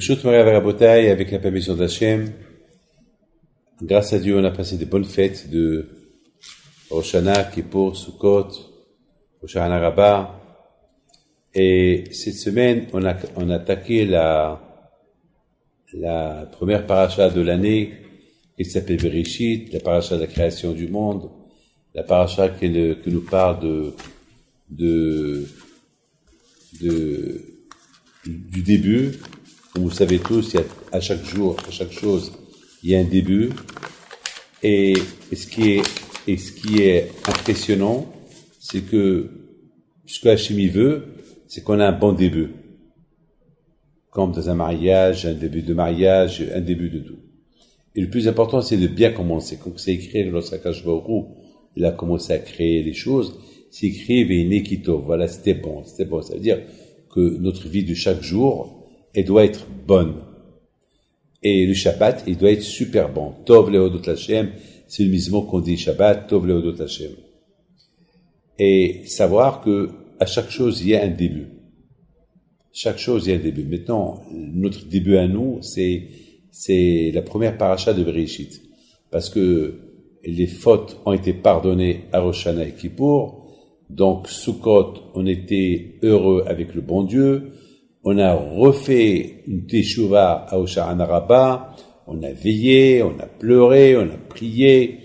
Birshut Moray Rabotai, avec la permission d'Hachem, grâce à Dieu, on a passé de bonnes fêtes de Rosh Hashanah, Kippour, Sukkot, Rosh Hashanah Rabbah. Et cette semaine, on a attaqué la première paracha de l'année, qui s'appelle Bereshit, la paracha de la création du monde, la paracha qui nous parle du début. Comme vous savez tous, à chaque jour, à chaque chose, il y a un début. Et ce qui est impressionnant, c'est que ce que Hachem veut, c'est qu'on a un bon début. Comme dans un mariage, un début de mariage, un début de tout. Et le plus important, c'est de bien commencer. Comme c'est écrit lorsqu'Akash Baruch Hu, il a commencé à créer les choses, c'est écrit Veine Kitov. Voilà, c'était bon. Ça veut dire que notre vie de chaque jour, elle doit être bonne. Et le Shabbat, il doit être super bon. Tov lehodot Hashem, c'est le mismo qu'on dit Shabbat, Tov lehodot Hashem. Et savoir que à chaque chose, il y a un début. Chaque chose, il y a un début. Maintenant, notre début à nous, c'est la première paracha de Bereshit. Parce que les fautes ont été pardonnées à Rosh Hashanah et Kippour. Donc, Sukkot, on était heureux avec le bon Dieu. On a refait une teshuva à Rosh Hashanah Rabbah. On a veillé, on a pleuré, on a prié.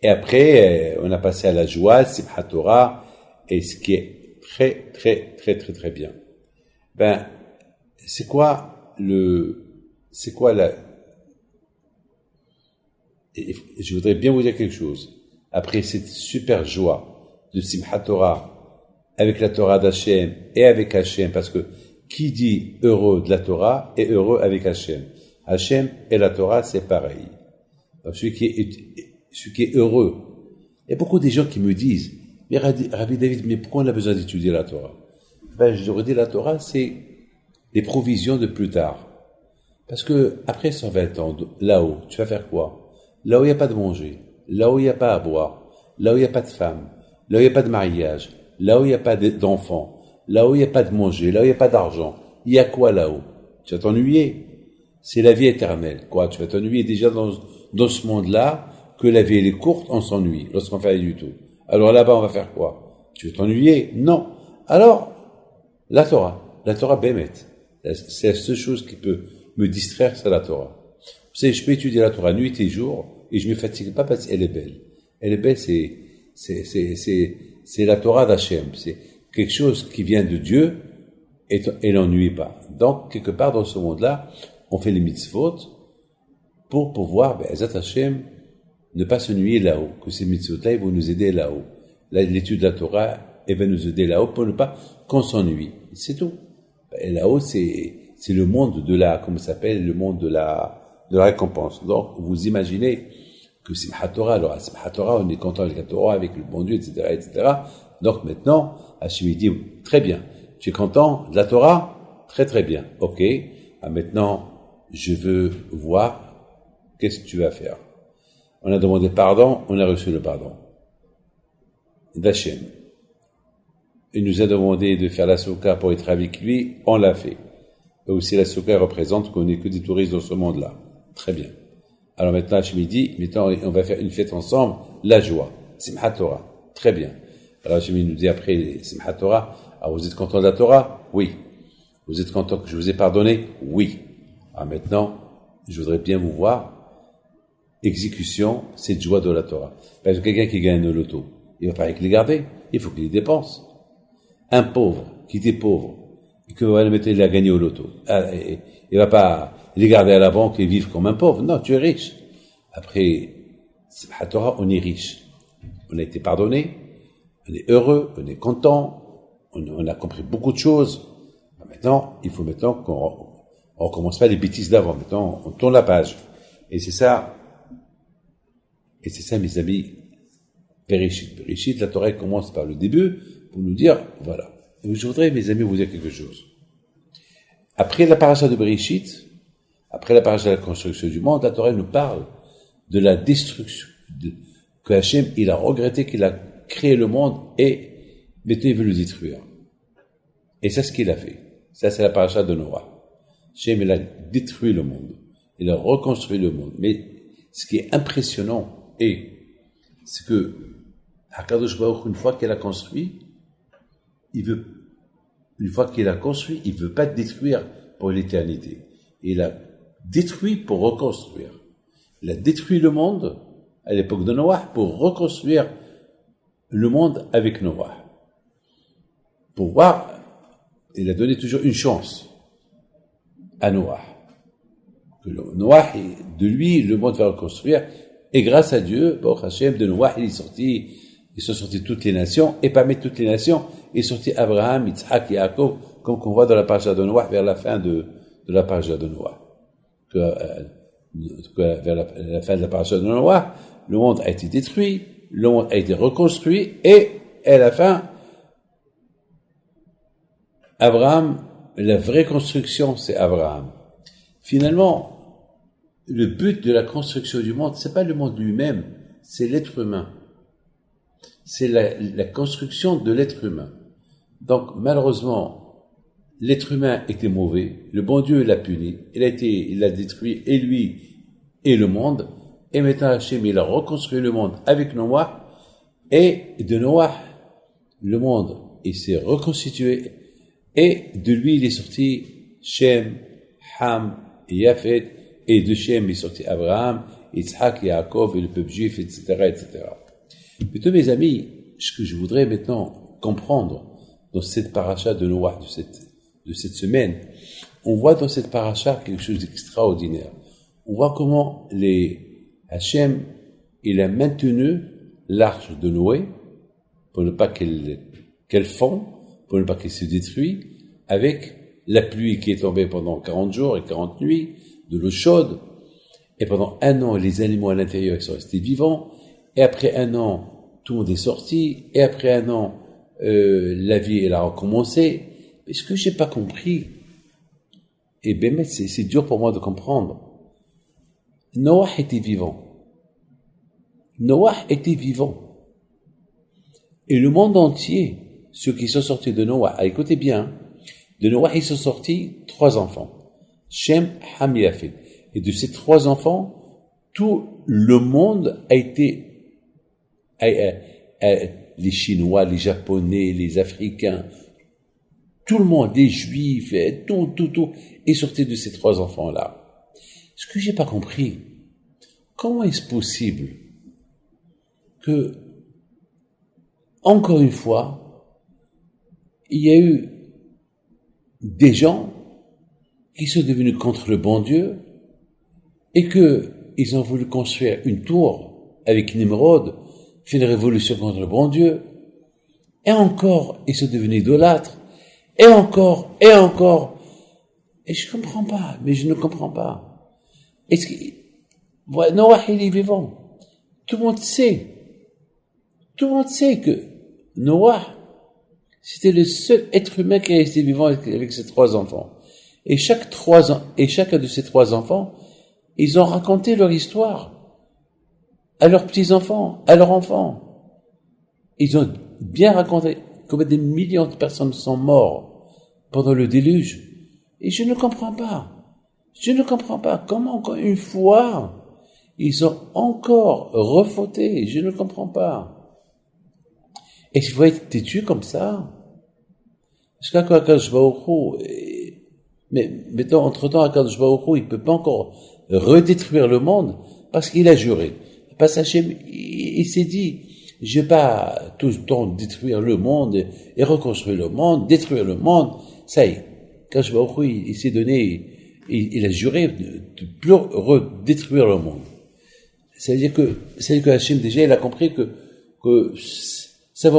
Et après, on a passé à la joie, Simchat Torah. Et ce qui est très, très, très, très, très bien. C'est quoi je voudrais bien vous dire quelque chose. Après cette super joie de Simchat Torah, avec la Torah d'Hachem et avec Hachem, parce que qui dit heureux de la Torah est heureux avec Hachem. Hachem et la Torah, c'est pareil. Donc, celui qui est heureux. Il y a beaucoup de gens qui me disent, mais Rabbi David, mais pourquoi on a besoin d'étudier la Torah? Je leur dis, la Torah, c'est les provisions de plus tard. Parce que, après 120 ans, là-haut, tu vas faire quoi? Là où il n'y a pas de manger, là où il n'y a pas à boire, là où il n'y a pas de femme, là où il n'y a pas de mariage, là où il n'y a pas d'enfants, là où il n'y a pas de manger, là où il n'y a pas d'argent, il y a quoi là-haut? Tu vas t'ennuyer. C'est la vie éternelle. Quoi? Tu vas t'ennuyer déjà dans ce monde-là, que la vie elle est courte, on s'ennuie lorsqu'on fait rien du tout. Alors là-bas, on va faire quoi? Tu vas t'ennuyer? Non. Alors, la Torah bémet. C'est la seule chose qui peut me distraire, c'est la Torah. Vous savez, je peux étudier la Torah nuit et jour, et je me fatigue pas parce qu'elle est belle. Elle est belle, c'est la Torah d'Hachem. C'est quelque chose qui vient de Dieu, et n'ennuie pas. Donc, quelque part dans ce monde-là, on fait les mitzvot pour pouvoir, Ezat Hachem, ne pas s'ennuyer là-haut, que ces mitzvot-là, ils vont nous aider là-haut. L'étude de la Torah, elle va nous aider là-haut pour ne pas qu'on s'ennuie. C'est tout. Et là-haut, c'est le monde de le monde de la récompense. Donc, vous imaginez que Simchat Torah, alors, Simchat Torah, on est content avec la Torah, avec le bon Dieu, etc., etc. Donc, maintenant, Hachem dit, très bien. Tu es content de la Torah? Très, très bien. Ok. Maintenant, je veux voir qu'est-ce que tu vas faire. On a demandé pardon, on a reçu le pardon d'Hachem. Il nous a demandé de faire la souka pour être avec lui, on l'a fait. Et aussi la souka représente qu'on n'est que des touristes dans ce monde-là. Très bien. Alors maintenant, Hachem dit, maintenant on va faire une fête ensemble, la joie. Simchat Torah. Très bien. Alors Hachem nous dit après Simchat Torah, alors vous êtes content de la Torah? Oui. Vous êtes content que je vous ai pardonné? Oui. Alors maintenant, je voudrais bien vous voir. Exécution, cette joie de la Torah. Parce que quelqu'un qui gagne le loto, il va pas les garder, il faut qu'il les dépense. Un pauvre, qui était pauvre, et que il a gagné au loto, il va pas les garder à la banque et vivre comme un pauvre. Non, tu es riche. Après, c'est la Torah, on est riche. On a été pardonné, on est heureux, on est content, on a compris beaucoup de choses. Maintenant, il faut qu'on recommence pas les bêtises d'avant. Maintenant, on tourne la page. Et c'est ça, mes amis, Bereshit, la Torah commence par le début pour nous dire, voilà. Et je voudrais, mes amis, vous dire quelque chose. Après la paracha de Bereshit, après la paracha de la construction du monde, la Torah nous parle de la destruction, que Hachem, il a regretté qu'il a créé le monde et maintenant il veut le détruire. Et c'est ce qu'il a fait. Ça, c'est la paracha de Noah. Hachem, il a détruit le monde. Il a reconstruit le monde. Mais ce qui est impressionnant, c'est que Akadosh Baruch Hu, une fois qu'il a construit, il veut pas détruire pour l'éternité. Il a détruit pour reconstruire. Il a détruit le monde à l'époque de Noah pour reconstruire le monde avec Noah. Pour voir, il a donné toujours une chance à Noah. Que Noah, de lui, le monde va reconstruire. Et grâce à Dieu, Baruch Hashem, de Noah, ils sont sortis toutes les nations. Et parmi toutes les nations, il est sorti Abraham, Yitzhak, Yaakov, comme qu'on voit dans la paracha de Noah, vers la fin de la paracha de Noah. Vers la fin de la paracha de Noah, le monde a été détruit, le monde a été reconstruit, et à la fin, Abraham, la vraie construction, c'est Abraham. Finalement, le but de la construction du monde, c'est pas le monde lui-même, c'est l'être humain. C'est la construction de l'être humain. Donc, malheureusement, l'être humain était mauvais, le bon Dieu l'a puni, il l'a détruit, et lui, et le monde, et maintenant Hachem, il a reconstruit le monde avec Noah, et de Noah, le monde, il s'est reconstitué, et de lui, il est sorti Shem, Ham, et Yafet, et de Shem, il est sorti Abraham, Yitzhak, Yaakov, et le peuple juif, etc., etc. Mais tous mes amis, ce que je voudrais maintenant comprendre dans cette paracha de Noah, de cette semaine, on voit dans cette paracha quelque chose d'extraordinaire. On voit comment Hachem, il a maintenu l'arche de Noé pour ne pas qu'elle fond, pour ne pas qu'elle se détruise, avec la pluie qui est tombée pendant 40 jours et 40 nuits, de l'eau chaude, et pendant 1 an, les animaux à l'intérieur sont restés vivants, et après 1 an, tout le monde est sorti, et après 1 an, la vie, elle a recommencé. Mais ce que j'ai pas compris, et ben, c'est dur pour moi de comprendre. Noah était vivant. Noah était vivant. Et le monde entier, ceux qui sont sortis de Noah, écoutez bien, de Noah, ils sont sortis 3 enfants. Shem, Ham, Yafet. Et de ces 3 enfants, tout le monde a été, les Chinois, les Japonais, les Africains, tout le monde, les Juifs, tout, est sorti de ces 3 enfants-là. Ce que j'ai pas compris, comment est-ce possible que, encore une fois, il y a eu des gens qui sont devenus contre le bon Dieu et que ils ont voulu construire une tour avec Nimrod, fait une révolution contre le bon Dieu, et encore, ils sont devenus idolâtres, et encore, et je comprends pas, mais je ne comprends pas. Est-ce que, Noah, il est vivant. Tout le monde sait que Noah, c'était le seul être humain qui a été vivant avec ses 3 enfants. Et chacun de ces 3 enfants, ils ont raconté leur histoire à leurs petits-enfants, à leurs enfants. Ils ont bien raconté combien des millions de personnes sont mortes pendant le déluge. Et je ne comprends pas comment, encore une fois, ils ont encore refauté. Je ne comprends pas. Et il faut être têtu comme ça. Parce qu'Akadosh Baruch Hu, mais mettons, entre-temps, Akadosh Baruch Hu, il peut pas encore redétruire le monde parce qu'il a juré. Parce qu'Hachem, il s'est dit, je vais pas tout le temps détruire le monde et reconstruire le monde, détruire le monde. Ça y est. Akadosh Baruch Hu, il s'est donné, il a juré de plus redétruire le monde. C'est-à-dire que Hachem, déjà, il a compris que ça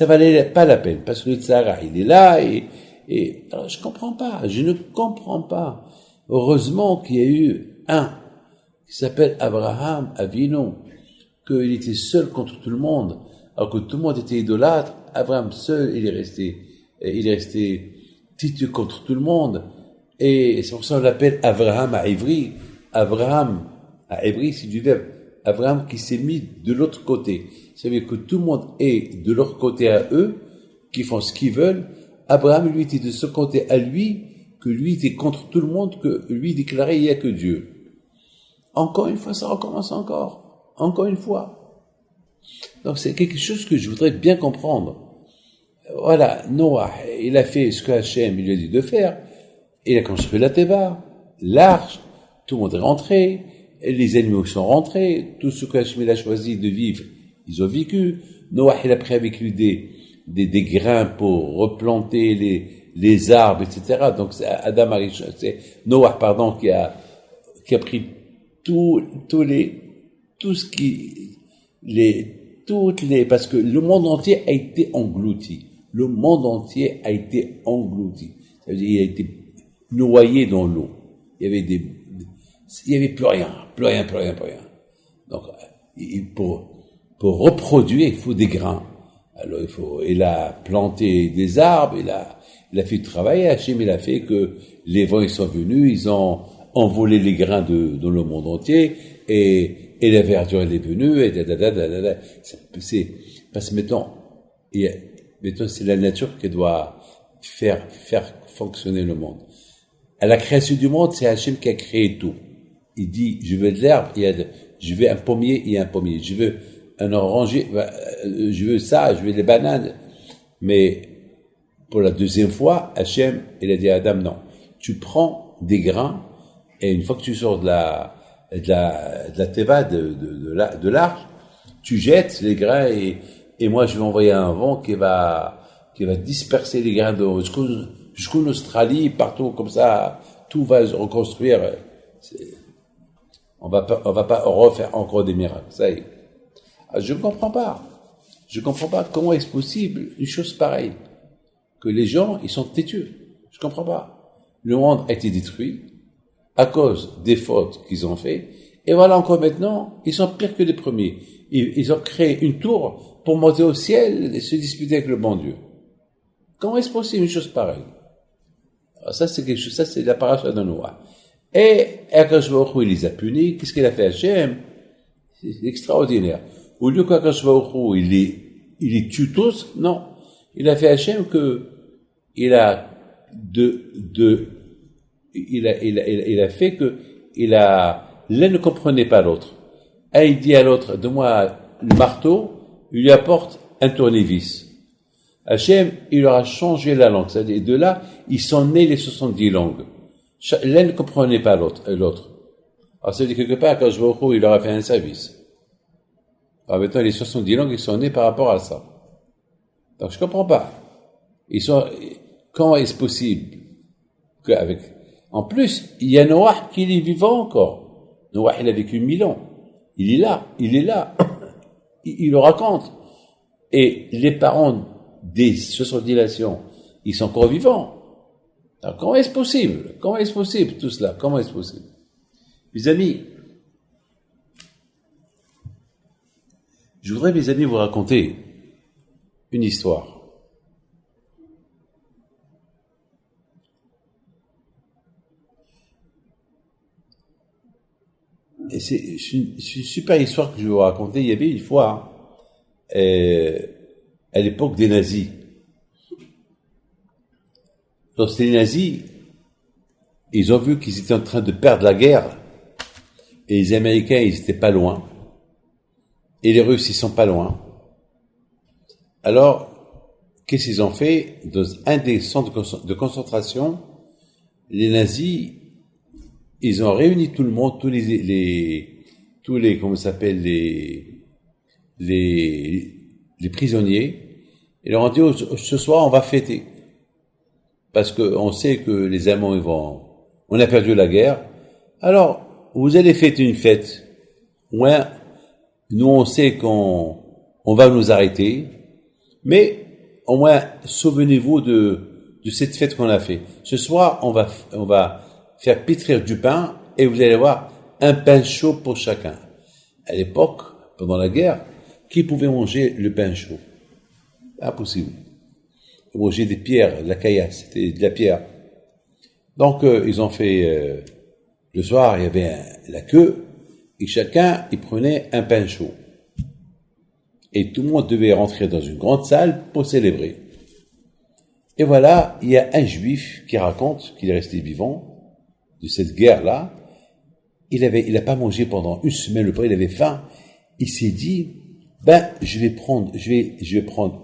valait pas la peine, parce que le Tzara, il est là, et alors je ne comprends pas. Heureusement qu'il y a eu un qui s'appelle Abraham Avinu, qu'il était seul contre tout le monde, alors que tout le monde était idolâtre. Abraham seul, il est resté têtu contre tout le monde, et c'est pour ça qu'on l'appelle Abraham à Ivry. Abraham à Ivry, c'est du verbe Abraham qui s'est mis de l'autre côté. Ça veut dire que tout le monde est de leur côté à eux, qui font ce qu'ils veulent. Abraham, lui, était de ce côté à lui, que lui était contre tout le monde, que lui déclarait il n'y a que Dieu. Encore une fois, ça recommence encore une fois. Donc c'est quelque chose que je voudrais bien comprendre. Voilà, Noah, il a fait ce que Hachem lui a dit de faire. Il a construit la Teva, l'arche, tout le monde est rentré, les animaux sont rentrés, tout ce que Hachem a choisi de vivre, ils ont vécu. Noah, il a pris avec lui des grains pour replanter les arbres, etc. Donc c'est c'est Noah, qui a pris parce que le monde entier a été englouti. Le monde entier a été englouti. Ça veut dire, il a été noyé dans l'eau. Il y avait plus rien. Donc, pour reproduire, il faut des grains. Alors, il a planté des arbres, il a fait travailler. Hachem, il a fait que les vents, ils sont venus, ils ont envolé les grains dans le monde entier, et la verdure, elle est venue, et c'est, parce que maintenant, c'est la nature qui doit faire fonctionner le monde. À la création du monde, c'est Hachem qui a créé tout. Il dit, je veux de l'herbe, je veux un pommier, il y a un pommier. Je veux un oranger, je veux ça, je veux des bananes. Mais, pour la deuxième fois, Hachem, il a dit à Adam, non. Tu prends des grains, et une fois que tu sors de la teva, de l'arche, tu jettes les grains, et moi, je vais envoyer un vent qui va disperser les grains jusqu'en Australie, partout, comme ça, tout va se reconstruire. On va pas refaire encore des miracles. Ça y est. Je comprends pas comment est-ce possible une chose pareille. Que les gens, ils sont têtus. Je comprends pas. Le monde a été détruit à cause des fautes qu'ils ont fait. Et voilà encore maintenant, ils sont pires que les premiers. Ils ont créé une tour pour monter au ciel et se disputer avec le bon Dieu. Comment est-ce possible une chose pareille? Alors ça, c'est quelque chose, ça, c'est la paracha de Noah. Et Akash Baruch Hu, il les a punis. Qu'est-ce qu'il a fait Hachem? C'est extraordinaire. Au lieu qu'Akash Baruch Hu, il les tue tous, non. Il a fait Hachem il a fait que l'un ne comprenait pas l'autre. Un, il dit à l'autre, donne-moi le marteau, il lui apporte un tournevis. Hachem, il leur a changé la langue. C'est-à-dire, de là, ils sont nés les 70 langues. L'un ne comprenait pas l'autre. Alors, ça veut dire quelque part, quand je vois il leur a fait un service. Alors maintenant, les 70 langues, ils sont nés par rapport à ça. Donc, je comprends pas. Comment est-ce possible en plus, il y a Noah qui est vivant encore. Noah, il a vécu 1000 ans. Il est là. Il le raconte. Et les parents des 70 nations, ils sont encore vivants. Alors, comment est-ce possible tout cela? Comment est-ce possible? Mes amis, je voudrais, mes amis, vous raconter une histoire. Et c'est une super histoire que je vais vous raconter. Il y avait une fois, à l'époque des nazis. Lorsque les nazis, ils ont vu qu'ils étaient en train de perdre la guerre, et les Américains, ils étaient pas loin, et les Russes, ils sont pas loin. Alors, qu'est-ce qu'ils ont fait? Dans un des centres de concentration, les nazis, ils ont réuni tout le monde, tous les comment ça s'appelle, les prisonniers, et leur ont dit, ce soir, on va fêter. Parce que on sait que les Allemands, on a perdu la guerre. Alors, vous allez fêter une fête. Ouais, nous, on sait qu'on va nous arrêter. Mais, au moins, souvenez-vous de cette fête qu'on a fait. Ce soir, on va faire pétrir du pain, et vous allez voir un pain chaud pour chacun. À l'époque, pendant la guerre, qui pouvait manger le pain chaud? Impossible. Manger des pierres, de la caillasse, c'était de la pierre. Donc, ils ont fait, le soir, il y avait la queue, et chacun, il prenait un pain chaud. Et tout le monde devait rentrer dans une grande salle pour célébrer. Et voilà, il y a un juif qui raconte qu'il est resté vivant de cette guerre-là. Il a pas mangé pendant une semaine, le pain, il avait faim. Il s'est dit, je vais prendre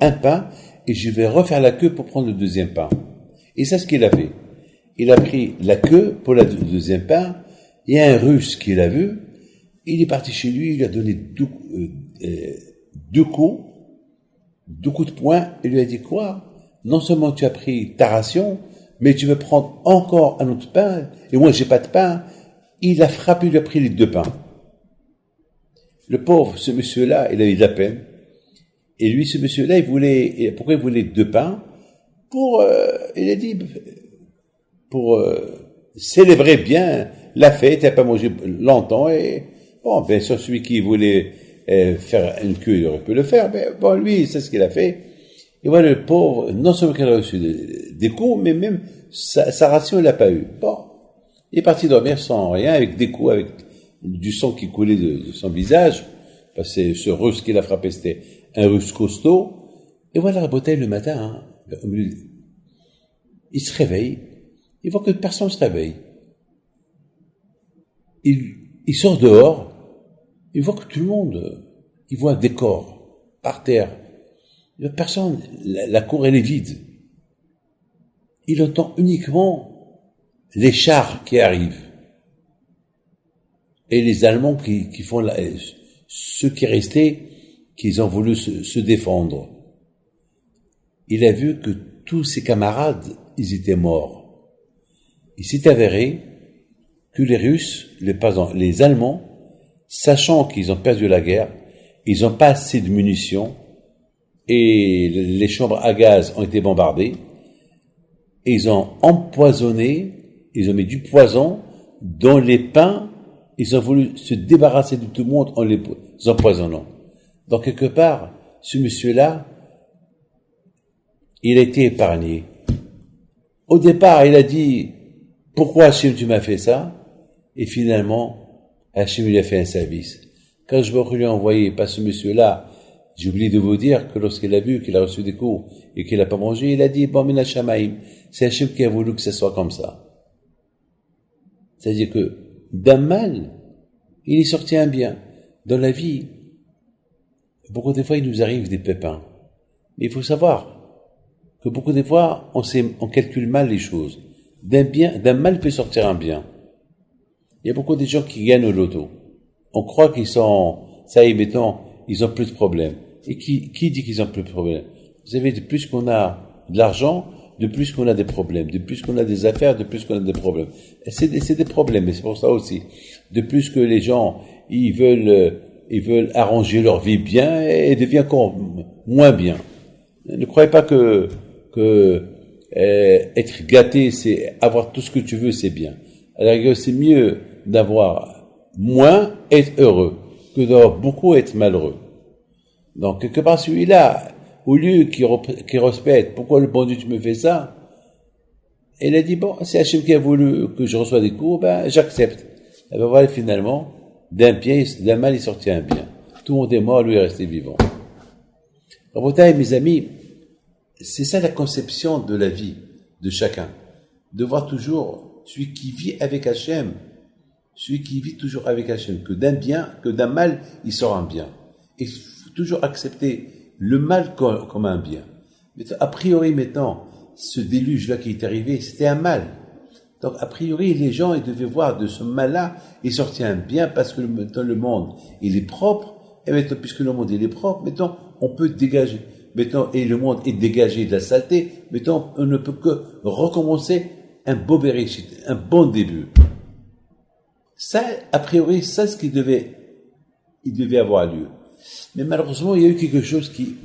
un pain et je vais refaire la queue pour prendre le deuxième pain. Et c'est ce qu'il a fait. Il a pris la queue pour le deuxième pain. Il y a un Russe qui l'a vu. Il est parti chez lui, il lui a donné deux coups de poing. Il lui a dit quoi? Non seulement tu as pris ta ration, mais tu veux prendre encore un autre pain, et moi j'ai pas de pain. Il a frappé, il lui a pris les deux pains. Le pauvre, ce monsieur-là, il a eu de la peine. Et lui, ce monsieur-là, pourquoi il voulait deux pains? Il a dit, pour célébrer bien la fête, il n'a pas mangé longtemps, et bon, bien sûr, celui qui voulait faire une queue, il aurait pu le faire, mais bon, lui, c'est ce qu'il a fait. Et voilà, le pauvre, non seulement qu'il a reçu des coups, mais même sa ration, il l'a pas eu. Bon. Il est parti dormir sans rien, avec des coups, avec du sang qui coulait de son visage. Parce que ce Russe qui l'a frappé, c'était un Russe costaud. Et voilà, la bouteille le matin, il se réveille. Il voit que personne se réveille. Il sort dehors. Il voit que tout le monde, il voit des corps par terre. Il n'y a personne, la cour elle est vide. Il entend uniquement les chars qui arrivent. Et les Allemands qui font ceux qui restaient, qu'ils ont voulu se défendre. Il a vu que tous ses camarades, ils étaient morts. Il s'est avéré que les Russes, les Allemands, sachant qu'ils ont perdu la guerre, ils n'ont pas assez de munitions, et les chambres à gaz ont été bombardées, et ils ont empoisonné, ils ont mis du poison dans les pains, ils ont voulu se débarrasser de tout le monde en les empoisonnant. Donc quelque part, ce monsieur-là, il a été épargné. Au départ, il a dit, pourquoi Hachem tu m'as fait ça? Et finalement, Hachem lui a fait un service. Quand je lui ai envoyé, pas ce monsieur-là, j'ai oublié de vous dire que lorsqu'il a vu qu'il a reçu des coups et qu'il n'a pas mangé, il a dit, bon, mina shamaim, c'est Hachem qui a voulu que ce soit comme ça. C'est-à-dire que d'un mal, il est sorti un bien. Dans la vie, beaucoup des fois, il nous arrive des pépins. Mais il faut savoir que beaucoup des fois, on calcule mal les choses. D'un mal peut sortir un bien. Il y a beaucoup de gens qui gagnent au loto. On croit qu'ils sont, ça y est, mettons, ils ont plus de problèmes. Et qui dit qu'ils ont plus de problèmes? Vous savez, de plus qu'on a de l'argent, de plus qu'on a des problèmes. De plus qu'on a des affaires, de plus qu'on a des problèmes. Et c'est des problèmes, mais c'est pour ça aussi. De plus que les gens, ils veulent arranger leur vie bien et devient encore moins bien. Ne croyez pas que être gâté, c'est avoir tout ce que tu veux, c'est bien. À la rigueur, c'est mieux d'avoir moins, être heureux, que d'avoir beaucoup, être malheureux. Donc, quelque part, celui-là, au lieu qu'il respecte, pourquoi le bon Dieu tu me fais ça? Il a dit, bon, c'est Hachem qui a voulu que je reçoive des cours, j'accepte. Et voilà, finalement, d'un mal, il sortit un bien. Tout le monde est mort, lui est resté vivant. Rabotai, mes amis, c'est ça la conception de la vie de chacun. De voir toujours celui qui vit avec Hachem, celui qui vit toujours avec Hachem, que d'un mal, il sort un bien. Il faut toujours accepter le mal comme un bien. Mais a priori, maintenant, ce déluge-là qui est arrivé, c'était un mal. Donc, a priori, les gens, ils devaient voir de ce mal-là, il sortit un bien parce que maintenant, le monde, il est propre. Et maintenant, puisque le monde, il est propre, maintenant, on peut dégager. Maintenant, et le monde est dégagé de la saleté. Maintenant, on ne peut que recommencer un beau bereshit, un bon début. Ça, a priori, ça, ce qui devait avoir lieu. Mais malheureusement, il y a eu quelque chose qui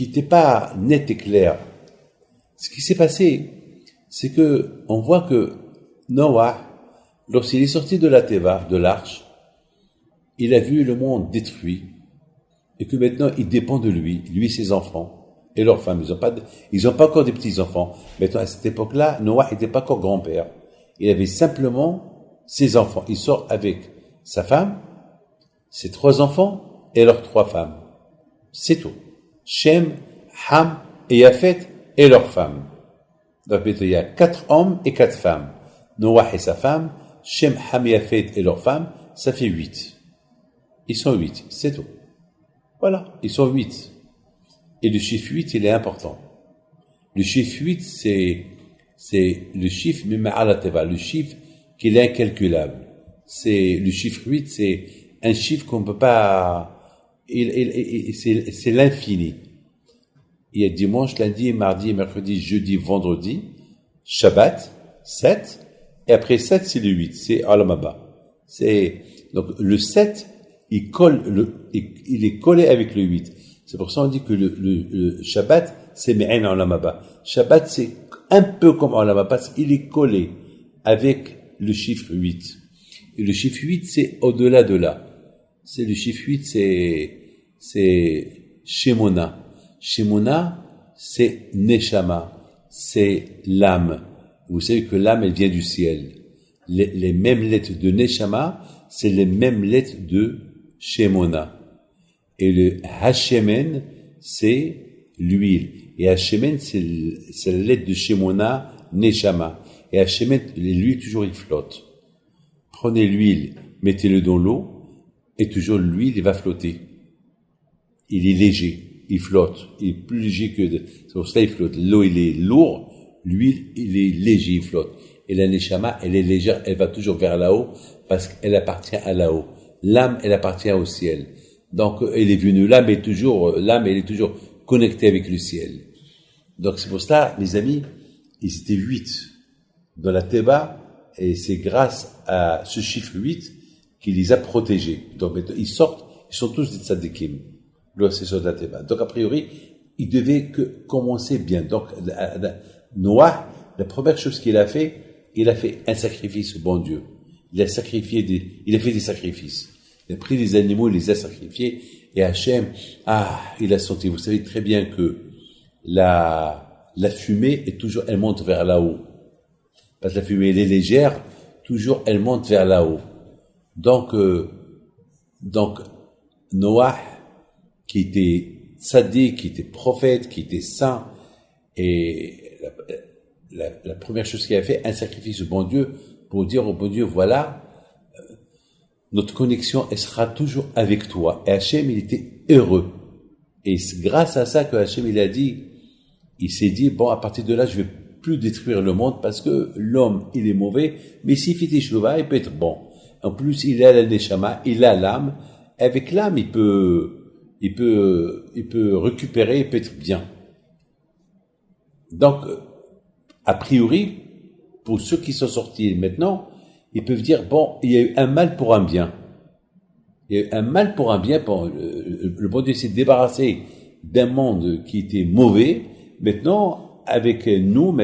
n'était pas net et clair. Ce qui s'est passé, c'est que on voit que Noah, lorsqu'il est sorti de la Teva, de l'arche, il a vu le monde détruit et que maintenant il dépend de lui et ses enfants et leurs femmes. Ils ont pas encore des petits enfants. Maintenant à cette époque-là, Noah n'était pas encore grand-père. Il avait simplement ses enfants. Il sort avec sa femme, ses 3 enfants et leurs 3 femmes. C'est tout. Shem, Ham et Yafet et leurs femmes. Donc, il y a 4 hommes et 4 femmes. Noah et sa femme, Shem, Ham et Yafet et leur femme, ça fait 8. Ils sont 8, c'est tout. Voilà, ils sont 8. Et le chiffre 8, il est important. Le chiffre 8, c'est le chiffre mima'alateva, le chiffre qui est incalculable. C'est, le chiffre 8, c'est un chiffre qu'on ne peut pas, c'est l'infini. Il y a dimanche, lundi, mardi, mercredi, jeudi, vendredi, Shabbat, 7, et après 7, c'est le 8, c'est Alamaba. Donc, le 7, il est collé avec le 8. C'est pour ça qu'on dit que le Shabbat, c'est Me'en Alamaba. Shabbat, c'est un peu comme Alamaba, il est collé avec le chiffre 8. Et le chiffre 8, c'est au-delà de là. C'est le chiffre 8, c'est Shemona. Shemona, c'est Neshama, c'est l'âme. Vous savez que l'âme, elle vient du ciel. Les mêmes lettres de Neshama, c'est les mêmes lettres de Shemona. Et le Hashemen, c'est l'huile. Et Hashemen, c'est la lettre de Shemona, Neshama. Et Hashemen, l'huile, toujours, il flotte. Prenez l'huile, mettez-le dans l'eau, et toujours l'huile, il va flotter. Il est léger. Il flotte, il est plus léger c'est pour cela il flotte. L'eau, il est lourd, l'huile, il est léger, il flotte. Et la neshama, elle est légère, elle va toujours vers là-haut, parce qu'elle appartient à là-haut. L'âme, elle appartient au ciel. Donc, elle est venue, l'âme, elle est toujours connectée avec le ciel. Donc, c'est pour cela, mes amis, ils étaient 8 dans la Théba, et c'est grâce à ce chiffre 8 qu'il les a protégés. Donc, ils sortent, ils sont tous des tzadikim. Donc, a priori, il devait commencer bien. Donc, Noah, la première chose qu'il a fait, il a fait un sacrifice au bon Dieu. Il a fait des sacrifices. Il a pris des animaux, il les a sacrifiés. Et Hachem, il a senti. Vous savez très bien que la fumée est toujours, elle monte vers là-haut. Parce que la fumée, elle est légère, toujours, elle monte vers là-haut. Donc, Noah, qui était sadique, qui était prophète, qui était saint, et la première chose qu'il a fait, un sacrifice au bon Dieu, pour dire au bon Dieu, voilà, notre connexion, elle sera toujours avec toi. Et Hachem, il était heureux. Et c'est grâce à ça que Hachem, il s'est dit, bon, à partir de là, je vais plus détruire le monde, parce que l'homme, il est mauvais, mais s'il fait des chouva, il peut être bon. En plus, il a la neshama, il a l'âme. Avec l'âme, il peut récupérer, il peut être bien. Donc, a priori, pour ceux qui sont sortis maintenant, ils peuvent dire, bon, il y a eu un mal pour un bien. Il y a eu un mal pour un bien. Le bon Dieu s'est débarrassé d'un monde qui était mauvais. Maintenant, avec nous,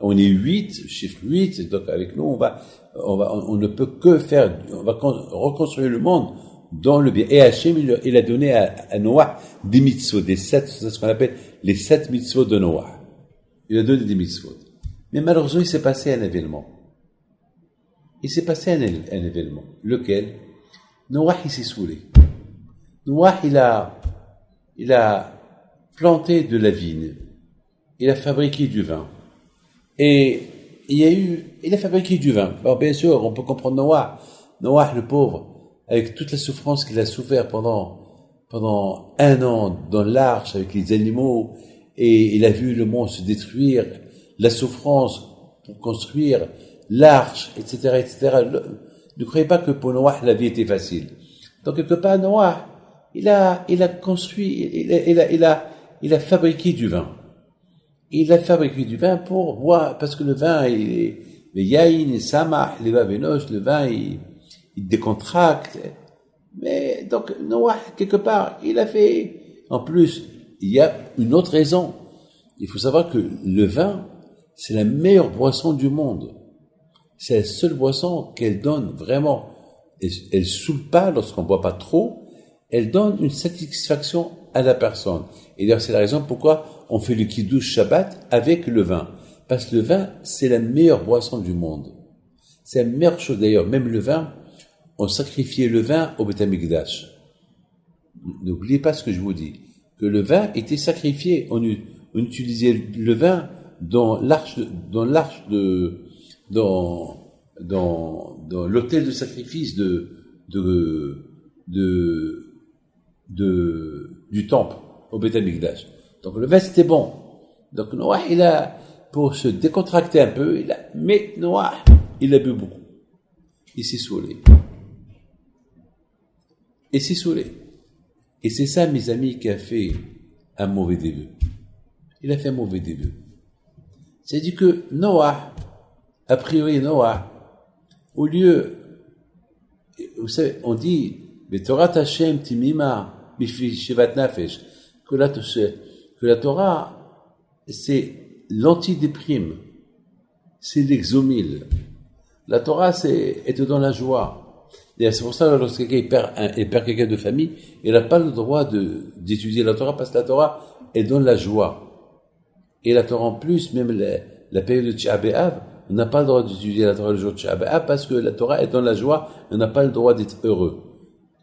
on est 8, chiffre 8, donc avec nous, on ne peut que faire, on va reconstruire le monde dans le bien. Et Hachem, il a donné à Noah des mitzvot, c'est ce qu'on appelle les 7 mitzvot de Noah. Il a donné des mitzvot. Mais malheureusement, il s'est passé un événement. Lequel? Noah, il s'est saoulé. Noah, il a planté de la vigne. Il a fabriqué du vin. Et il a fabriqué du vin. Bon, bien sûr, on peut comprendre Noah, le pauvre, avec toute la souffrance qu'il a souffert pendant 1 an dans l'arche avec les animaux, et il a vu le monde se détruire, la souffrance pour construire l'arche, etc., etc. Ne croyez pas que pour Noah, la vie était facile. Donc, quelque part, Noah, il a construit, il a fabriqué du vin. Il a fabriqué du vin pour voir, parce que le vin, le yaïn, samah, les vavenosh, le vin, il décontracte. Mais, donc, Noah, quelque part, il a fait, en plus, il y a une autre raison. Il faut savoir que le vin, c'est la meilleure boisson du monde. C'est la seule boisson qu'elle donne vraiment. Elle saoule pas lorsqu'on boit pas trop. Elle donne une satisfaction à la personne. Et d'ailleurs, c'est la raison pourquoi on fait le kiddush Shabbat avec le vin. Parce que le vin, c'est la meilleure boisson du monde. C'est la meilleure chose d'ailleurs. Même le vin, on sacrifiait le vin au Beth Amikdash. N'oubliez pas ce que je vous dis. Que le vin était sacrifié. On utilisait le vin dans l'autel de sacrifice du temple au Beth Amikdash. Donc le vin c'était bon. Donc Noah, pour se décontracter un peu, mais Noah, il a bu beaucoup. Il s'est saoulé. Et c'est ça, mes amis, qui a fait un mauvais début. Il a fait un mauvais début. C'est-à-dire que Noah, a priori Noah, au lieu, vous savez, on dit, mais Torah Hashem timima, bifi shivat nafesh, que la Torah, c'est l'antidéprime, c'est l'exomile. La Torah, c'est être dans la joie. Et c'est pour ça que lorsque quelqu'un perd quelqu'un de famille, il n'a pas le droit d'étudier la Torah parce que la Torah est dans la joie. Et la Torah en plus, même la période de Tisha B'Av, on n'a pas le droit d'étudier la Torah le jour de Tisha B'Av parce que la Torah est dans la joie, on n'a pas le droit d'être heureux.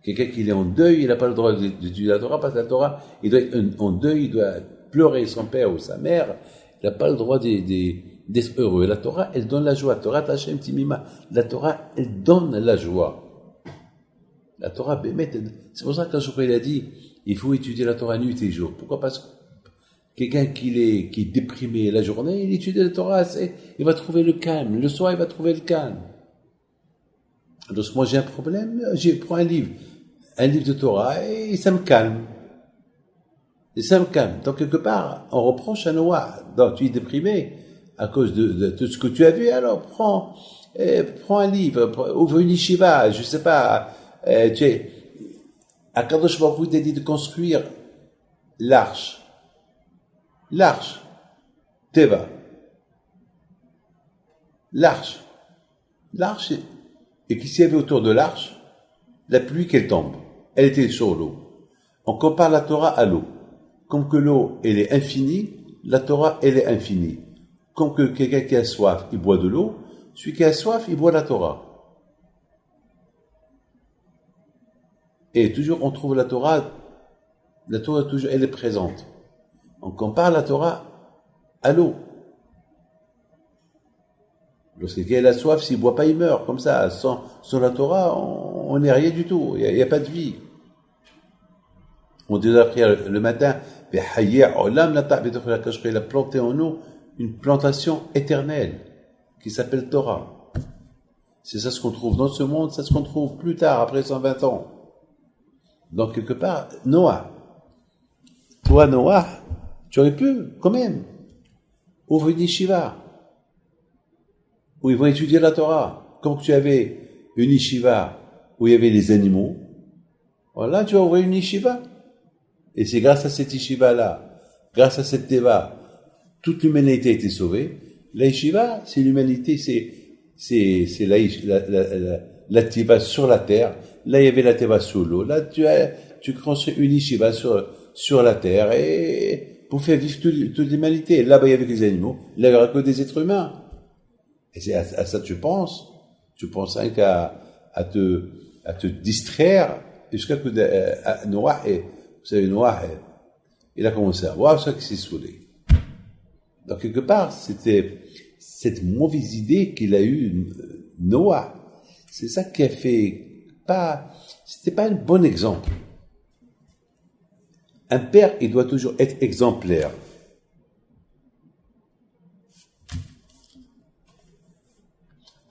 Quelqu'un qui est en deuil, il n'a pas le droit d'étudier la Torah parce que la Torah, il doit être en deuil, il doit pleurer son père ou sa mère, il n'a pas le droit d'être heureux. Et la Torah, elle donne la joie. Torah Hashem Timima. La Torah, elle donne la joie. La Torah, c'est pour ça qu'un jour il a dit, il faut étudier la Torah nuit et jour. Pourquoi? Parce que quelqu'un qui est déprimé la journée, il étudie la Torah, il va trouver le calme. Le soir, il va trouver le calme. Lorsque moi j'ai un problème, je prends un livre de Torah et ça me calme. Donc quelque part, on reproche à Noah, donc tu es déprimé à cause de tout ce que tu as vu, alors prends un livre, ouvre une yeshiva, je sais pas, Akadosh Baruch Hu t'a dit de construire l'arche, Teva, l'arche, et qu'est-ce qu'il y avait autour de l'arche? La pluie qu'elle tombe, elle était sur l'eau. On compare la Torah à l'eau. Comme que l'eau, elle est infinie, la Torah, elle est infinie. Comme que quelqu'un qui a soif, il boit de l'eau, celui qui a soif, il boit la Torah. Et toujours, on trouve la Torah toujours, elle est présente. On compare la Torah à l'eau. Lorsque quelqu'un a soif, s'il ne boit pas, il meurt. Comme ça, sans la Torah, on n'est rien du tout. Il n'y a pas de vie. On dit la prière le matin, il a planté en nous une plantation éternelle qui s'appelle Torah. C'est ça ce qu'on trouve dans ce monde, ça ce qu'on trouve plus tard, après 120 ans. Donc, quelque part, Noah, tu aurais pu, quand même, ouvrir une yeshiva, où ils vont étudier la Torah. Comme tu avais une yeshiva où il y avait les animaux, voilà, tu vas ouvrir une yeshiva. Et c'est grâce à cette yeshiva-là, grâce à cette teva, toute l'humanité a été sauvée. La yeshiva, c'est l'humanité, c'est la teva sur la terre. Là, il y avait la teva sous l'eau. Là, tu construis une yeshiva sur la terre et pour faire vivre toute l'humanité. Là-bas, il y avait que les animaux. Là, il n'y aura que des êtres humains. Et c'est à ça que tu penses. Tu penses rien à te distraire jusqu'à que Noah vous savez, Noah, il a commencé à voir ça qui s'est saoulé. Donc, quelque part, c'était cette mauvaise idée qu'il a eue, Noah. C'est ça qui a fait c'était pas un bon exemple. Un père, il doit toujours être exemplaire.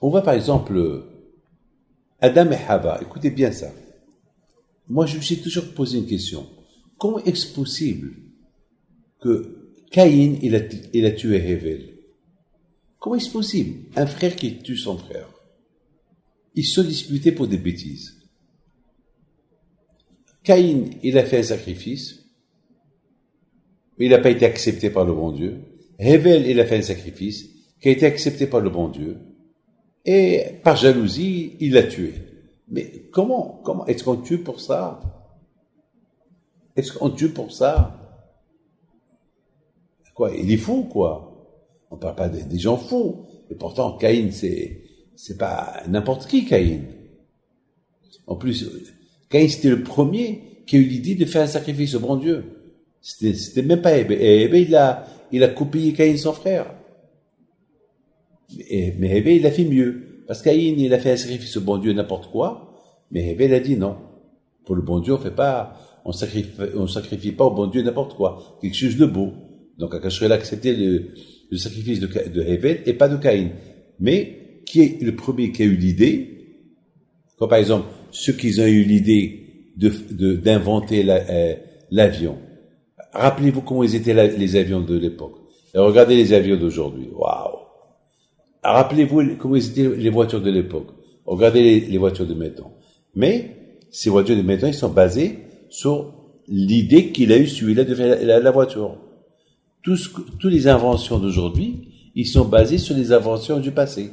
On voit par exemple Adam et Hava. Écoutez bien ça. Moi, je me suis toujours posé une question. Comment est-ce possible que Caïn, il a tué Hevel? Comment est-ce possible? Un frère qui tue son frère. Ils se disputaient pour des bêtises. Caïn, il a fait un sacrifice. Il n'a pas été accepté par le bon Dieu. Hevel, il a fait un sacrifice qui a été accepté par le bon Dieu. Et par jalousie, il l'a tué. Mais comment est-ce qu'on tue pour ça? Est-ce qu'on tue pour ça? Quoi? Il est fou, quoi. On parle pas des gens fous. Et pourtant, Caïn, c'est pas n'importe qui, Caïn. En plus, Caïn, c'était le premier qui a eu l'idée de faire un sacrifice au bon Dieu. C'était même pas Hébé. Et Hébé, il a copié Caïn, son frère. Mais Hébé, il a fait mieux. Parce que Caïn, il a fait un sacrifice au bon Dieu, n'importe quoi. Mais Hébé, il a dit non. Pour le bon Dieu, on sacrifie pas au bon Dieu n'importe quoi. Quelque chose de beau. Donc, Akashriel a accepté le sacrifice de Hébé et pas de Caïn. Mais, qui est le premier qui a eu l'idée? Comme par exemple, ceux qui ont eu l'idée d'inventer l'avion. Rappelez-vous comment ils étaient les avions de l'époque. Et regardez les avions d'aujourd'hui. Waouh! Rappelez-vous comment étaient les voitures de l'époque. Regardez les voitures de maintenant. Mais, ces voitures de maintenant, ils sont basées sur l'idée qu'il a eu celui-là de faire la voiture. Toutes les inventions d'aujourd'hui, ils sont basés sur les inventions du passé.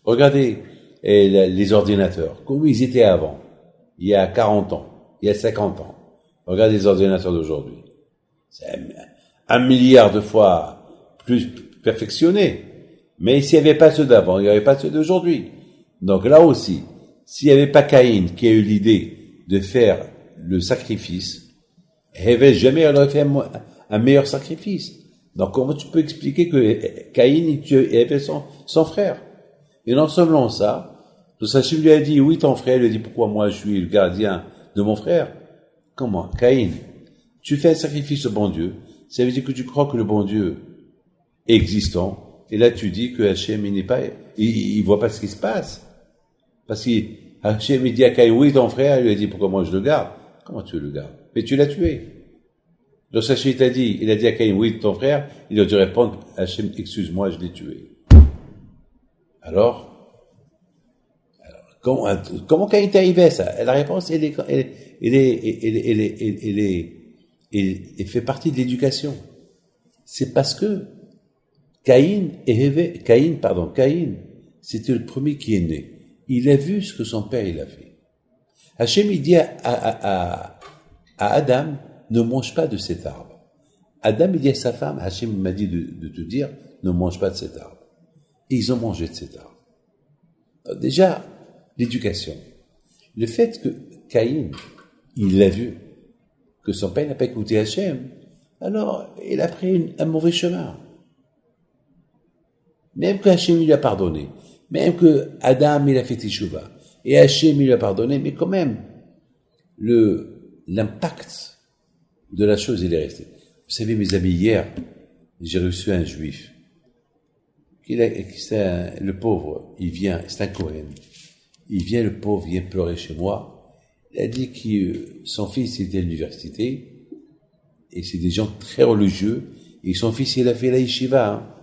Regardez les ordinateurs, comment ils étaient avant, il y a 40 ans, il y a 50 ans. Regardez les ordinateurs d'aujourd'hui. C'est un milliard de fois plus perfectionnés. Mais s'il n'y avait pas ceux d'avant, il n'y avait pas ceux d'aujourd'hui. Donc là aussi, s'il n'y avait pas Caïn qui a eu l'idée de faire le sacrifice, Hével jamais aurait fait un meilleur sacrifice. Donc comment tu peux expliquer que Caïn il tue Hével son frère? Et non seulement ça, le Sachem lui a dit, oui ton frère, il lui a dit, pourquoi moi je suis le gardien de mon frère? Comment? Caïn, tu fais un sacrifice au bon Dieu, ça veut dire que tu crois que le bon Dieu est existant, et là tu dis que Hachem il n'est pas, il voit pas ce qui se passe. Parce que Hachem il dit à Caïn, oui ton frère, il lui a dit, pourquoi moi je le garde? Comment tu le gardes? Mais tu l'as tué. Donc Hachem il a dit à Caïn, oui ton frère, il a dû répondre, Hachem, excuse-moi, je l'ai tué. Alors, comment Caïn est arrivé à ça? La réponse, elle fait partie de l'éducation. C'est parce que Caïn, c'était le premier qui est né. Il a vu ce que son père il a fait. Hachem il dit à Adam, ne mange pas de cet arbre. Adam il dit à sa femme, Hachem m'a dit de te dire, ne mange pas de cet arbre. Et ils ont mangé de cet arbre. Alors déjà, l'éducation. Le fait que Caïn, il l'a vu, que son père n'a pas écouté Hachem, alors il a pris un mauvais chemin. Même que Hachem lui a pardonné, même que Adam il a fait Teshuvah, et Hachem il lui a pardonné, mais quand même, l'impact de la chose, il est resté. Vous savez, mes amis, hier, j'ai reçu un juif. Le pauvre, il vient, c'est un Cohen. Il vient, le pauvre, vient pleurer chez moi. Il a dit que son fils était à l'université, et c'est des gens très religieux, et son fils, il a fait la yeshiva, hein.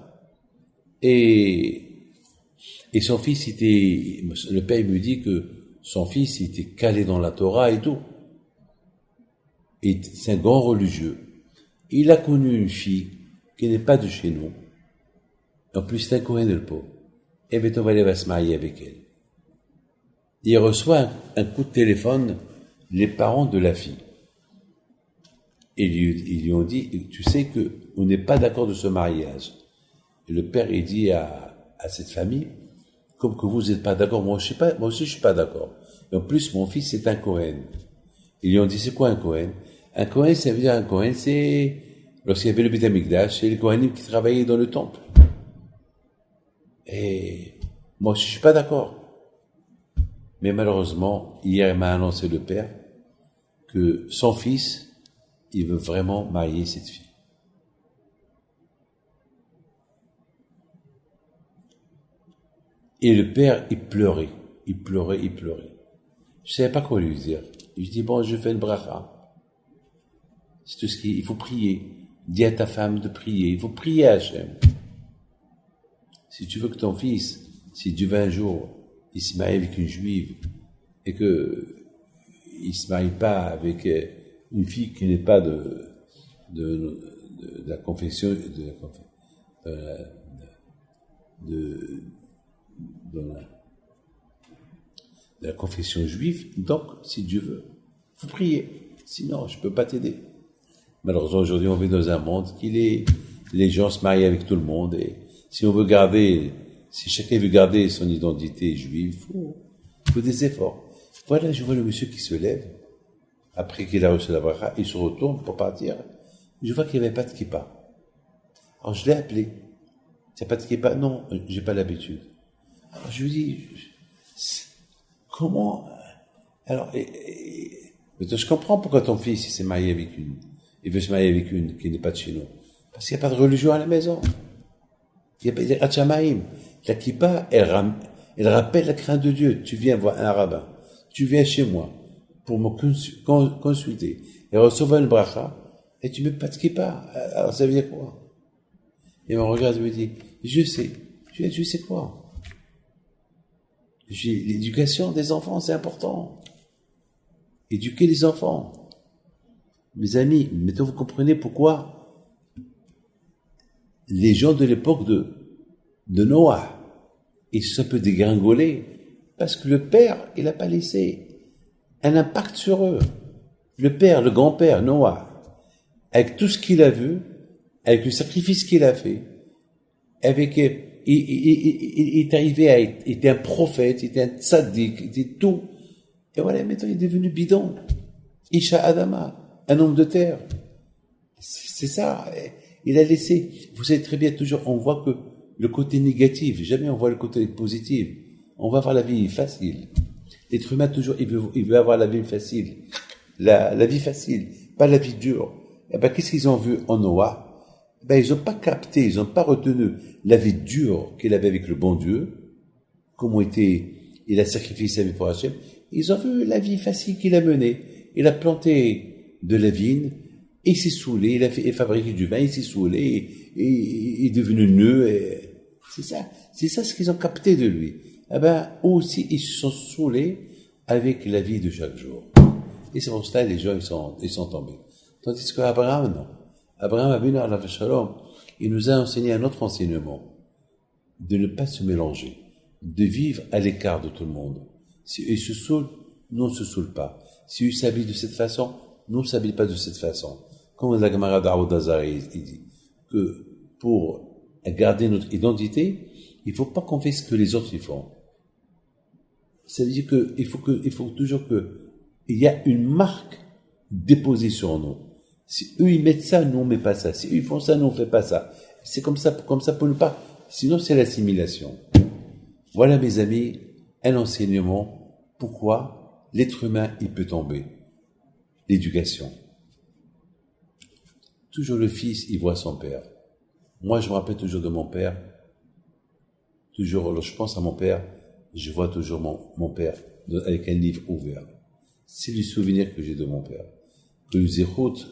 Et son fils le père il me dit que son fils était calé dans la Torah et tout. Et c'est un grand religieux. Il a connu une fille qui n'est pas de chez nous. En plus, c'est un Cohen le pauvre. Et bien, il va se marier avec elle. Il reçoit un coup de téléphone, les parents de la fille. Et ils lui ont dit, tu sais que on n'est pas d'accord de ce mariage. Et le père, il dit à cette famille, comme que vous n'êtes pas d'accord, moi aussi je suis pas d'accord. Et en plus, mon fils, c'est un Cohen. Ils lui ont dit, c'est quoi un Cohen? Un Cohen, ça veut dire un Cohen, c'est, lorsqu'il y avait le Beth Amikdash, c'est les Kohanim qui travaillaient dans le temple. Et moi aussi, je suis pas d'accord. Mais malheureusement, hier, il m'a annoncé le père que son fils, il veut vraiment marier cette fille. Et le père, il pleurait. Je savais pas quoi lui dire. Je dis, bon, je fais une bracha. C'est tout ce il faut prier. Dis à ta femme de prier. Il faut prier à Hachem. Si tu veux que ton fils, si Dieu veut un jour, il se marie avec une juive, et que il se marie pas avec une fille qui n'est pas de la confession, de la confession juive, donc, si Dieu veut, faut prier. Sinon, je peux pas t'aider. Malheureusement, aujourd'hui, on vit dans un monde les gens se marient avec tout le monde, et si chacun veut garder son identité juive, faut des efforts. Voilà, je vois le monsieur qui se lève, après qu'il a reçu la bracha, il se retourne pour partir. je vois qu'il n'y avait pas de kippa. Alors je l'ai appelé. T'as pas de kippa? Non, j'ai pas l'habitude. Alors je lui dis, comment? Alors, je comprends pourquoi ton fils il s'est marié avec il veut se marier avec une qui n'est pas de chez nous. Parce qu'il n'y a pas de religion à la maison. Il n'y a pas de Hachamaïm. La kippa, elle rappelle la crainte de Dieu. Tu viens voir un rabbin. Tu viens chez moi pour me consulter et recevoir une bracha et tu mets pas de kippa. Alors ça veut dire quoi? Il me regarde et me dit, je sais. Je sais quoi? L'éducation des enfants, c'est important. Éduquer les enfants. Mes amis, maintenant vous comprenez pourquoi les gens de l'époque de Noah, ils se sont un peu dégringolés parce que le père, il n'a pas laissé un impact sur eux. Le père, le grand-père, Noah, avec tout ce qu'il a vu, avec le sacrifice qu'il a fait, avec, il est arrivé à être, il était un prophète, il était un tzaddik, il était tout. Et voilà, maintenant il est devenu bidon. Isha Adama, un homme de terre. C'est ça. Il a laissé. Vous savez très bien, toujours, on voit que le côté négatif, jamais on voit le côté positif. On va avoir la vie facile. L'être humain, toujours, il veut avoir la vie facile. La vie facile, pas la vie dure. Eh ben, qu'est-ce qu'ils ont vu en Noah? Ben, ils n'ont pas capté, ils n'ont pas retenu la vie dure qu'il avait avec le bon Dieu, comment il a sacrifié sa vie pour Hachem. Ils ont vu la vie facile qu'il a menée. Il a planté de la vigne, et il s'est saoulé, il a fabriqué du vin, il s'est saoulé, et il est devenu nœud. C'est ça ce qu'ils ont capté de lui. Eh ben, eux aussi, ils se sont saoulés avec la vie de chaque jour. Et c'est pour ça que les gens, ils sont tombés. Tandis qu'Abraham, non. Abraham Avinu alayhi shalom, il nous a enseigné un autre enseignement. De ne pas se mélanger. De vivre à l'écart de tout le monde. Si eux se saoulent, nous on ne se saoule pas. Si eux s'habillent de cette façon, nous on ne s'habille pas de cette façon. Comme la Gemara d'Aoud Azari, il dit que pour garder notre identité, il ne faut pas qu'on fasse ce que les autres y font. Ça veut dire qu'il faut toujours il y a une marque déposée sur nous. Si eux ils mettent ça, nous on met pas ça. Si eux ils font ça, nous on fait pas ça. C'est comme ça pour ne pas. Sinon c'est l'assimilation. Voilà mes amis, un enseignement. Pourquoi l'être humain il peut tomber. L'éducation. Toujours le fils il voit son père. Moi je me rappelle toujours de mon père. Toujours, alors je pense à mon père, je vois toujours mon père avec un livre ouvert. C'est le souvenir que j'ai de mon père. Que les écoutes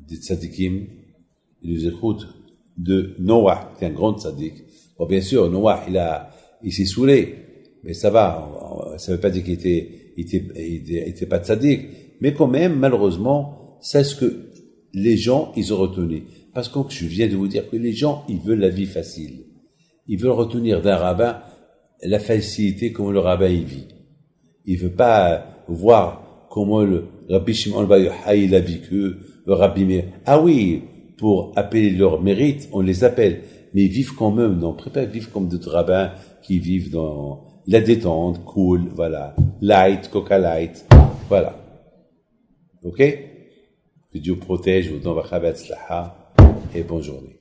des tzadikim, les écoutes de Noah, qui est un grand tzadik. Bon, bien sûr, Noah, il s'est saoulé, mais ça va, ça veut pas dire qu'il était pas tzadik, mais quand même, malheureusement, c'est ce que les gens, ils ont retenu. Parce que je viens de vous dire que les gens, ils veulent la vie facile. Ils veulent retenir d'un rabbin la facilité comme le rabbin y vit. Il veut pas voir comment le Rabbi Shimon Bar Yochai il a vécu, le Rabbi Meir. Ah oui, pour appeler leur mérite, on les appelle. Mais ils vivent quand même, non, préfèrent vivre comme d'autres rabbins qui vivent dans la détente, cool, voilà. Light, coca light, voilà. Ok? Que Dieu protège, vous donne et bonne journée.